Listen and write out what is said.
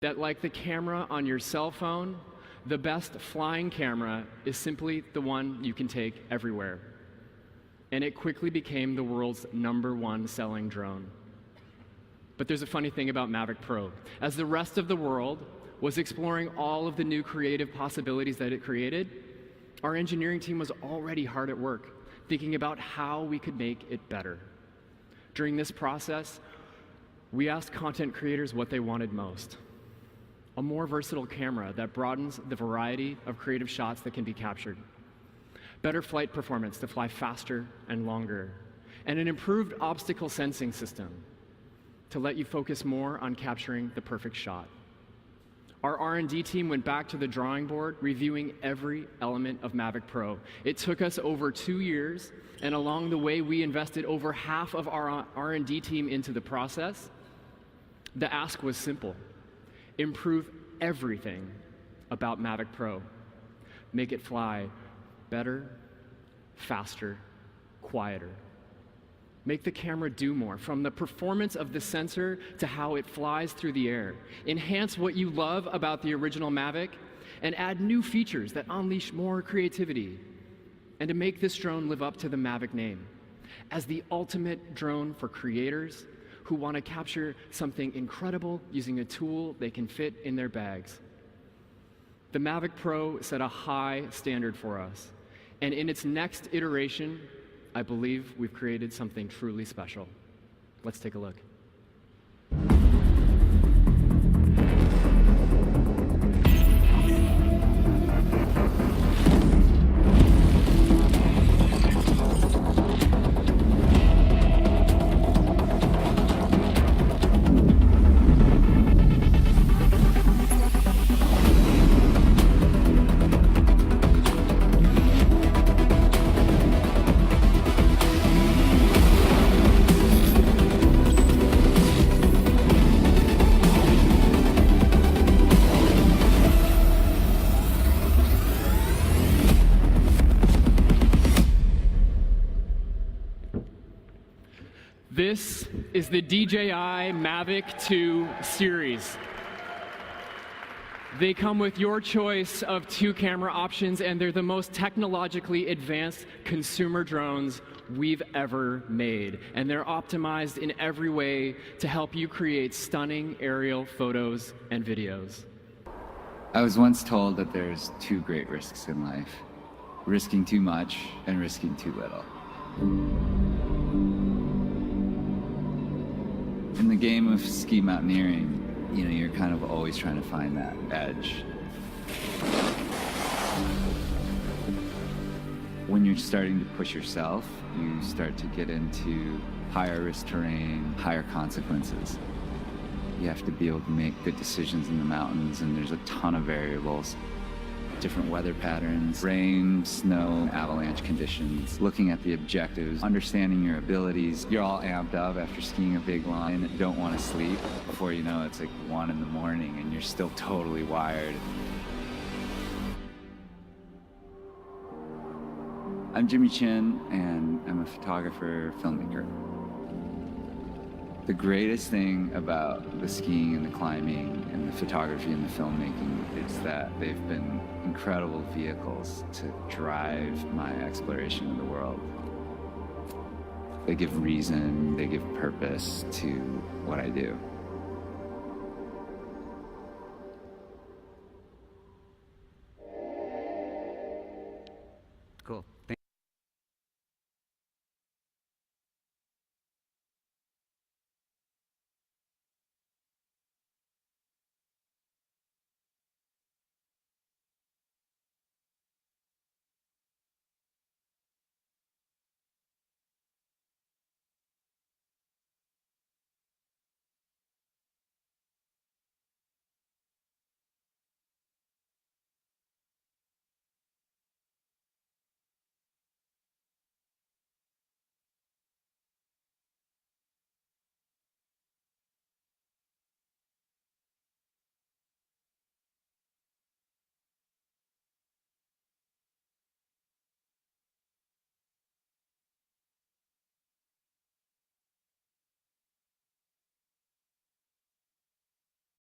that, like the camera on your cell phone, the best flying camera is simply the one you can take everywhere. And it quickly became the world's #1 selling drone. But there's a funny thing about Mavic Pro. As the rest of the world was exploring all of the new creative possibilities that it created, our engineering team was already hard at work, thinking about how we could make it better. During this process, we asked content creators what they wanted most. A more versatile camera that broadens the variety of creative shots that can be captured. Better flight performance to fly faster and longer. And an improved obstacle sensing system to let you focus more on capturing the perfect shot. Our R&D team went back to the drawing board, reviewing every element of Mavic Pro. It took us over 2 years, and along the way, we invested over half of our R&D team into the process. The ask was simple: improve everything about Mavic Pro. Make it fly better, faster, quieter. Make the camera do more, from the performance of the sensor to how it flies through the air. Enhance what you love about the original Mavic, and add new features that unleash more creativity. And to make this drone live up to the Mavic name as the ultimate drone for creators who want to capture something incredible using a tool they can fit in their bags. The Mavic Pro set a high standard for us, and in its next iteration, I believe we've created something truly special. Let's take a look. This is the DJI Mavic 2 series. They come with your choice of 2 camera options, and they're the most technologically advanced consumer drones we've ever made. And they're optimized in every way to help you create stunning aerial photos and videos. I was once told that there's 2 great risks in life: risking too much and risking too little. In the game of ski mountaineering, you're kind of always trying to find that edge. When you're starting to push yourself, you start to get into higher risk terrain, higher consequences. You have to be able to make good decisions in the mountains, and there's a ton of variables. Different weather patterns, rain, snow, avalanche conditions, looking at the objectives, understanding your abilities. You're all amped up after skiing a big line and don't want to sleep. Before you know it, it's like 1 in the morning and you're still totally wired. I'm Jimmy Chin, and I'm a photographer, filmmaker. The greatest thing about the skiing and the climbing and the photography and the filmmaking is that they've been incredible vehicles to drive my exploration of the world. They give reason, they give purpose to what I do.